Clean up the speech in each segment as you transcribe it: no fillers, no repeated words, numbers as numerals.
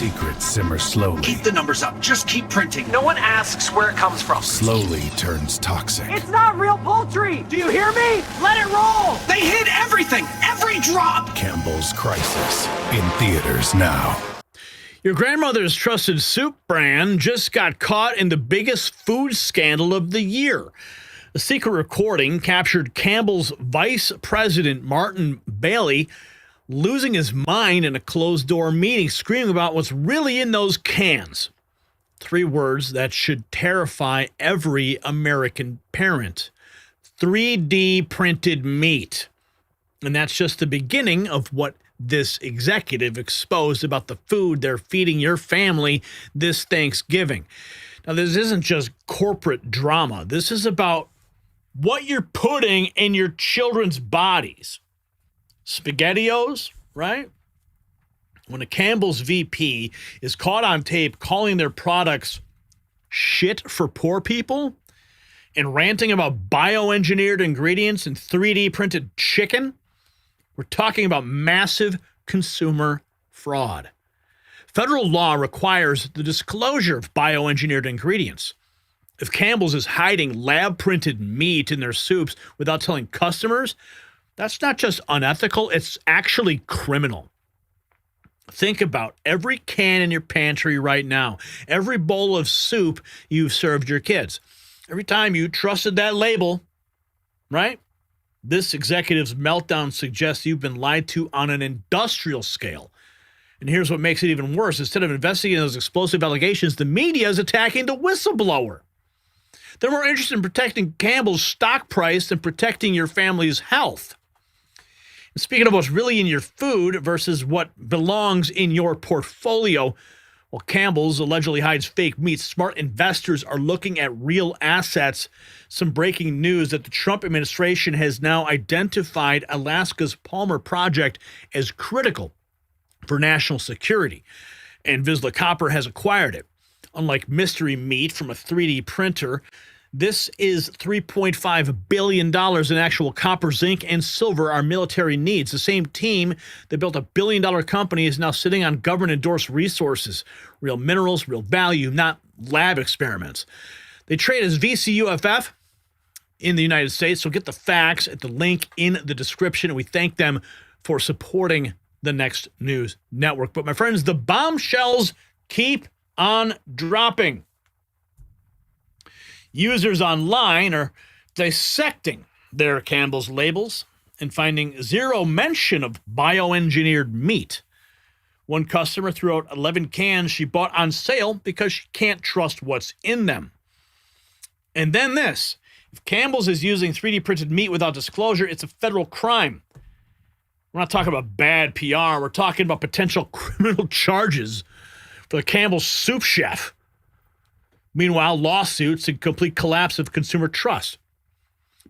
secret simmers slowly. Keep the numbers up. Just keep printing. No one asks where it comes from. Slowly turns toxic. It's not real poultry. Do you hear me? Let it roll. They hid everything. Every drop. Campbell's Crisis. In theaters now. Your grandmother's trusted soup brand just got caught in the biggest food scandal of the year. A secret recording captured Campbell's vice president, Martin Bally, losing his mind in a closed-door meeting, screaming about what's really in those cans. 3 words that should terrify every American parent. 3D printed meat. And that's just the beginning of what this executive exposed about the food they're feeding your family this Thanksgiving. Now, this isn't just corporate drama. This is about what you're putting in your children's bodies. SpaghettiOs, right? When a Campbell's VP is caught on tape calling their products shit for poor people and ranting about bioengineered ingredients and 3D printed chicken, we're talking about massive consumer fraud. Federal law requires the disclosure of bioengineered ingredients. If Campbell's is hiding lab-printed meat in their soups without telling customers, that's not just unethical, it's actually criminal. Think about every can in your pantry right now, every bowl of soup you've served your kids. Every time you trusted that label, right? This executive's meltdown suggests you've been lied to on an industrial scale. And here's what makes it even worse. Instead of investigating those explosive allegations, the media is attacking the whistleblower. They're more interested in protecting Campbell's stock price than protecting your family's health. And speaking of what's really in your food versus what belongs in your portfolio, while Campbell's allegedly hides fake meat, smart investors are looking at real assets. Some breaking news that the Trump administration has now identified Alaska's Palmer Project as critical for national security, and Vizsla Copper has acquired it. Unlike mystery meat from a 3D printer, this is $3.5 billion in actual copper, zinc, and silver our military needs. The same team that built a billion-dollar company is now sitting on government-endorsed resources, real minerals, real value, not lab experiments. They trade as VCUFF in the United States, so get the facts at the link in the description, and we thank them for supporting the Next News Network. But my friends, the bombshells keep on dropping. Users online are dissecting their Campbell's labels and finding zero mention of bioengineered meat. One customer threw out 11 cans she bought on sale because she can't trust what's in them. And then this, if Campbell's is using 3D printed meat without disclosure, it's a federal crime. We're not talking about bad PR. We're talking about potential criminal charges for the Campbell's soup chef. Meanwhile, lawsuits and complete collapse of consumer trust.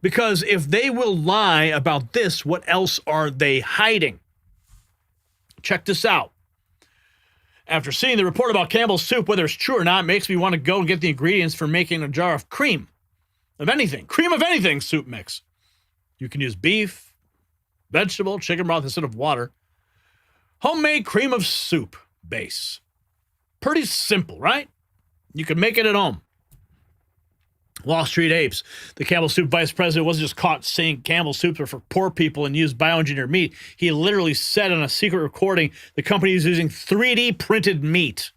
Because if they will lie about this, what else are they hiding? Check this out. After seeing the report about Campbell's soup, whether it's true or not, makes me want to go and get the ingredients for making a jar of cream of anything. Cream of anything soup mix. You can use beef, vegetable, chicken broth instead of water. Homemade cream of soup base. Pretty simple, right? You can make it at home. Wall Street Apes. The Campbell Soup vice president wasn't just caught saying Campbell soups are for poor people and use bioengineered meat. He literally said on a secret recording the company is using 3D printed meat.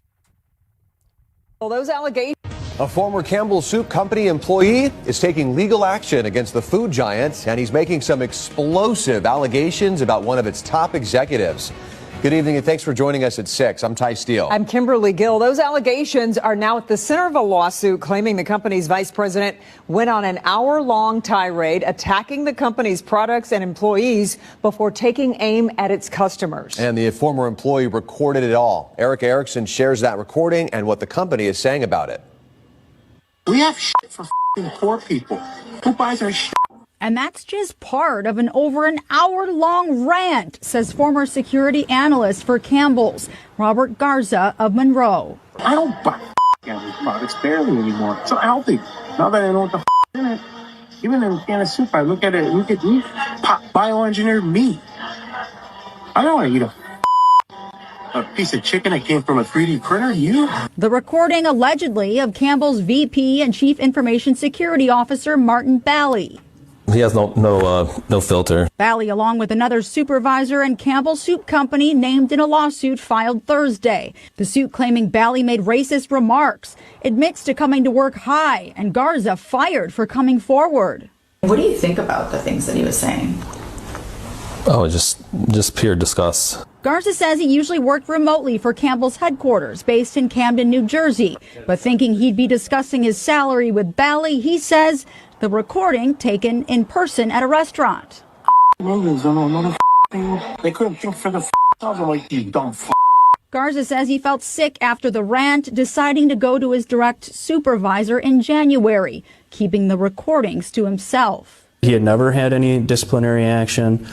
Well, those allegations. A former Campbell Soup Company employee is taking legal action against the food giant, and he's making some explosive allegations about one of its top executives. Good evening, and thanks for joining us at 6. I'm Ty Steele. I'm Kimberly Gill. Those allegations are now at the center of a lawsuit claiming the company's vice president went on an hour-long tirade attacking the company's products and employees before taking aim at its customers. And the former employee recorded it all. Eric Erickson shares that recording and what the company is saying about it. We have shit for poor people. Who buys our shit? And that's just part of an over an hour-long rant, says former security analyst for Campbell's, Robert Garza of Monroe. I don't buy Campbell's products barely anymore. So healthy. Now that I know what the in it, even in a can of soup, I look at it, look at meat, bioengineered meat. I don't want to eat a A piece of chicken that came from a 3D printer? You? The recording allegedly of Campbell's VP and Chief Information Security Officer Martin Bally. He has no filter. Bally, along with another supervisor and Campbell Soup Company, named in a lawsuit filed Thursday. The suit claiming Bally made racist remarks, admits to coming to work high, and Garza fired for coming forward. What do you think about the things that he was saying? Oh, just pure disgust. Garza says he usually worked remotely for Campbell's headquarters, based in Camden, New Jersey. But thinking he'd be discussing his salary with Bally, he says the recording taken in person at a restaurant. They couldn't think for the other like you dumb Garza says he felt sick after the rant, deciding to go to his direct supervisor in January, keeping the recordings to himself. He had never had any disciplinary action.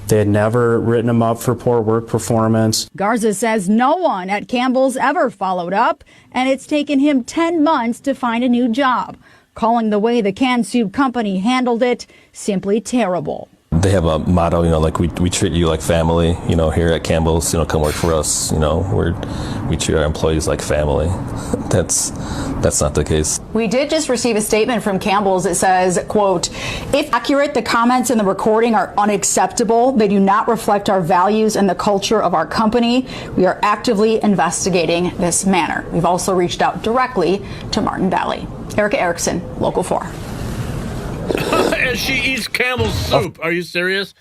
They had never written him up for poor work performance. Garza says no one at Campbell's ever followed up, and it's taken him 10 months to find a new job, calling the way the canned soup company handled it simply terrible. They have a motto, like we treat you like family, here at Campbell's, come work for us, we treat our employees like family. That's not the case. We did just receive a statement from Campbell's that says, quote, if accurate, the comments in the recording are unacceptable. They do not reflect our values and the culture of our company. We are actively investigating this matter. We've also reached out directly to Martin Bally. Erica Erickson, Local 4. As she eats Campbell's soup. Are you serious?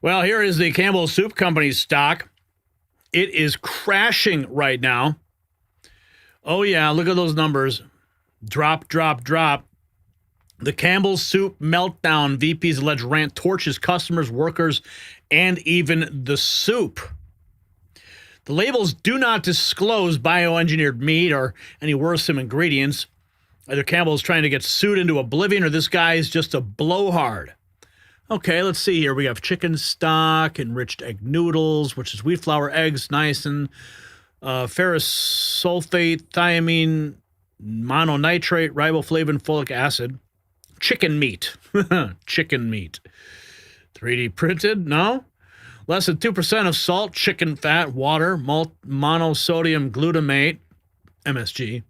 Well, here is the Campbell Soup Company's stock. It is crashing right now. Oh, yeah, look at those numbers. Drop, drop, drop. The Campbell Soup meltdown. VP's alleged rant torches customers, workers, and even the soup. The labels do not disclose bioengineered meat or any worrisome ingredients. Either Campbell's trying to get sued into oblivion or this guy is just a blowhard. Okay, let's see here. We have chicken stock, enriched egg noodles, which is wheat flour, eggs, niacin, ferrous sulfate, thiamine, mononitrate, riboflavin, folic acid. Chicken meat. Chicken meat. 3D printed? No. Less than 2% of salt, chicken fat, water, monosodium glutamate, MSG.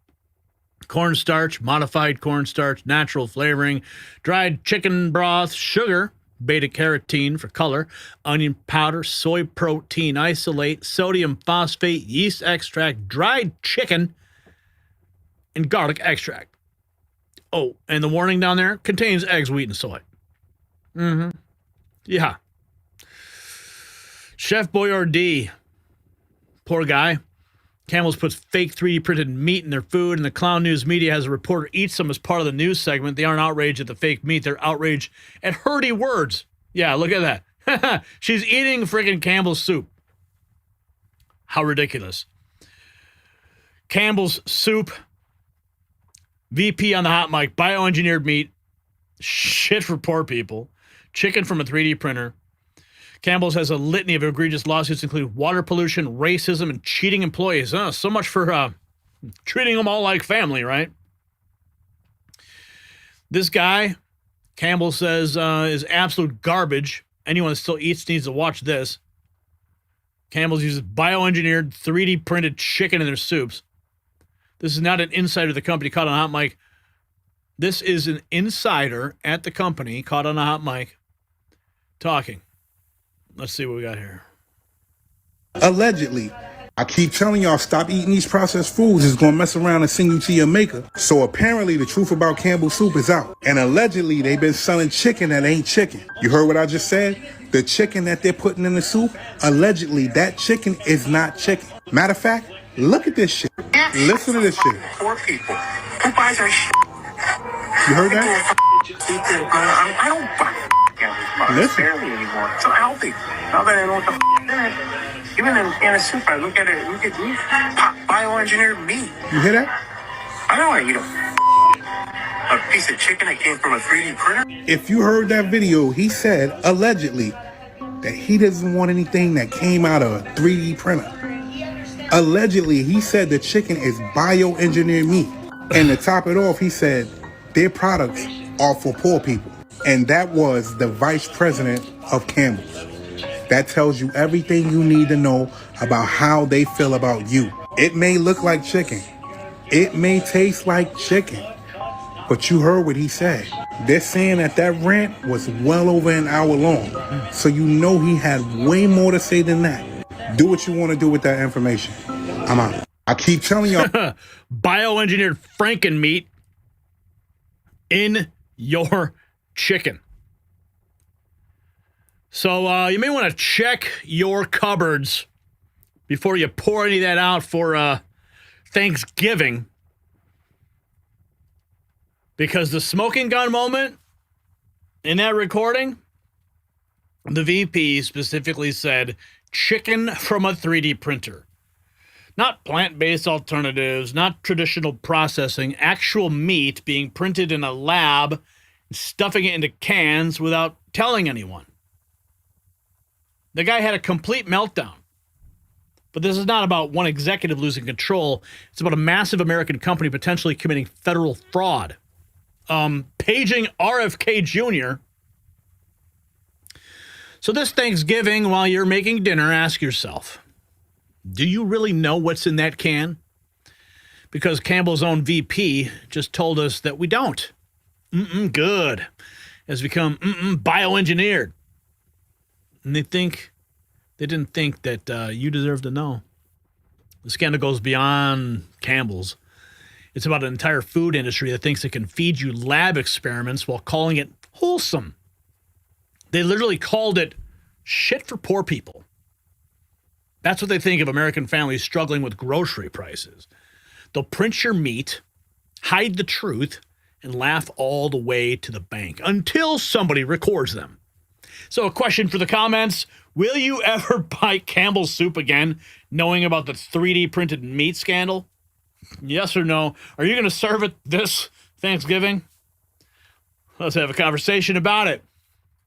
Cornstarch, modified cornstarch, natural flavoring, dried chicken broth, sugar, beta-carotene for color, onion powder, soy protein isolate, sodium phosphate, yeast extract, dried chicken, and garlic extract. Oh, and the warning down there contains eggs, wheat, and soy. Yeah. Chef Boyardee, poor guy. Campbell's puts fake 3D printed meat in their food, and the Clown News media has a reporter eat some as part of the news segment. They aren't outraged at the fake meat. They're outraged at hurty words. Yeah, look at that. She's eating freaking Campbell's soup. How ridiculous. Campbell's soup. VP on the hot mic. Bioengineered meat. Shit for poor people. Chicken from a 3D printer. Campbell's has a litany of egregious lawsuits, including water pollution, racism, and cheating employees. So much for treating them all like family, right? This guy, Campbell says, is absolute garbage. Anyone that still eats needs to watch this. Campbell's uses bioengineered, 3D printed chicken in their soups. This is not an insider of the company caught on a hot mic. This is an insider at the company caught on a hot mic talking. Let's see what we got here. Allegedly. I keep telling y'all, stop eating these processed foods. It's going to mess around and send you to your maker. So apparently the truth about Campbell Soup is out. And allegedly they've been selling chicken that ain't chicken. You heard what I just said? The chicken that they're putting in the soup, allegedly that chicken is not chicken. Matter of fact, look at this shit. Listen to this shit. Poor people. Who buys our shit? You heard that? I don't buy products barely anymore. So healthy. Now that I know what the in it, even in a can of soup, I look at it, look at me, bioengineered meat. You hear that? I don't want to eat a piece of chicken that came from a 3D printer. If you heard that video, he said, allegedly, that he doesn't want anything that came out of a 3D printer. Allegedly, he said the chicken is bioengineered meat. And to top it off, he said their products are for poor people. And that was the vice president of Campbell. That tells you everything you need to know about how they feel about you. It may look like chicken. It may taste like chicken. But you heard what he said. They're saying that rant was well over an hour long. So you know he had way more to say than that. Do what you want to do with that information. I'm out. I keep telling y'all. Bioengineered Franken meat in your chicken. So you may want to check your cupboards before you pour any of that out for Thanksgiving. Because the smoking gun moment in that recording, the VP specifically said chicken from a 3D printer. Not plant-based alternatives, not traditional processing, actual meat being printed in a lab, stuffing it into cans without telling anyone. The guy had a complete meltdown. But this is not about one executive losing control. It's about a massive American company potentially committing federal fraud. Paging RFK Jr. So this Thanksgiving, while you're making dinner, ask yourself, do you really know what's in that can? Because Campbell's own VP just told us that we don't. Good. Has become bioengineered. And they didn't think that you deserve to know. The scandal goes beyond Campbell's. It's about an entire food industry that thinks it can feed you lab experiments while calling it wholesome. They literally called it shit for poor people. That's what they think of American families struggling with grocery prices. They'll print your meat, hide the truth, and laugh all the way to the bank until somebody records them. So a question for the comments. Will you ever buy Campbell's soup again, knowing about the 3D printed meat scandal? Yes or no? Are you going to serve it this Thanksgiving? Let's have a conversation about it.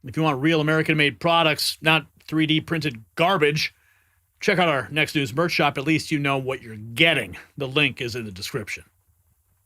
If you want real American-made products, not 3D printed garbage, check out our Next News merch shop. At least you know what you're getting. The link is in the description.